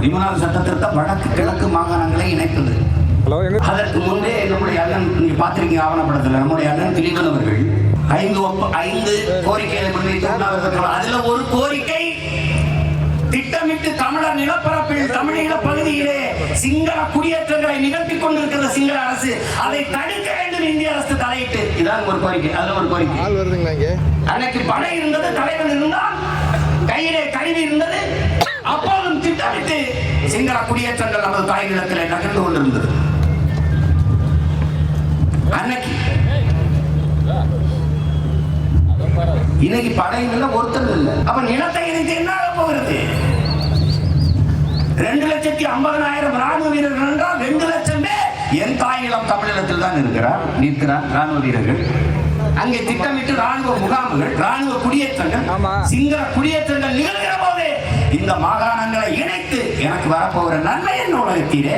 13வது சட்ட திருத்தம் வடக்கு கிழக்கு மாகாணங்களை இணைத்தது. அதற்கு முன்பே நம்முடைய அண்ணன், நீங்க பார்த்திருக்கீங்க ஆவணப்படத்தில், நம்முடைய அண்ணன் திலீபன் அவர்கள் 5 கோரிக்கைகளை முன்வைத்து, அதுல ஒரு கோரிக்கை திட்டமிட்டு தமிழர் நிலப்பரப்பில் தமிழீழ பகுதியிலே சிங்கள குடியேற்றங்களை நிகழ்த்தி கொண்டிருக்கிற சிங்கள அரசு அதை தடுக்க வேண்டும், இந்திய அரசு தலையிட்டு. இதான் ஒரு கோரிக்கை. அதுல ஒரு கோரிக்கை, அன்னைக்கு படை இருந்தது, தலைவன் இருந்தால், கையிலே கருவி இருந்தது, அப்போதும் திட்டமிட்டு சிங்கள குடியேற்றங்கள் நமது தாய் நிலத்தில் நகர்ந்து கொண்டிருந்தது. அன்னைக்கு இன்னைக்கு படையும் இல்லை, ஒருத்தர் இல்லை. அப்ப நிலத்தை இணைத்து என்ன ஆக போகிறது? 2,50,000 ராணுவ வீரர்கள் என்றால் 2 லட்சம் பேர் என் தாயிலம் தமிழகத்தில் தான் நிற்கிறார் ராணுவ வீரர்கள். அங்கே திட்டமிட்டு ராணுவ முகாம்கள், ராணுவ குடியேற்றங்கள், சிங்கள குடியேற்றங்கள் நிகழ்கிற போது இந்த மாகாணங்களை இணைத்து எனக்கு வரப்போகிற நன்மை என்ன உலகத்தீரே?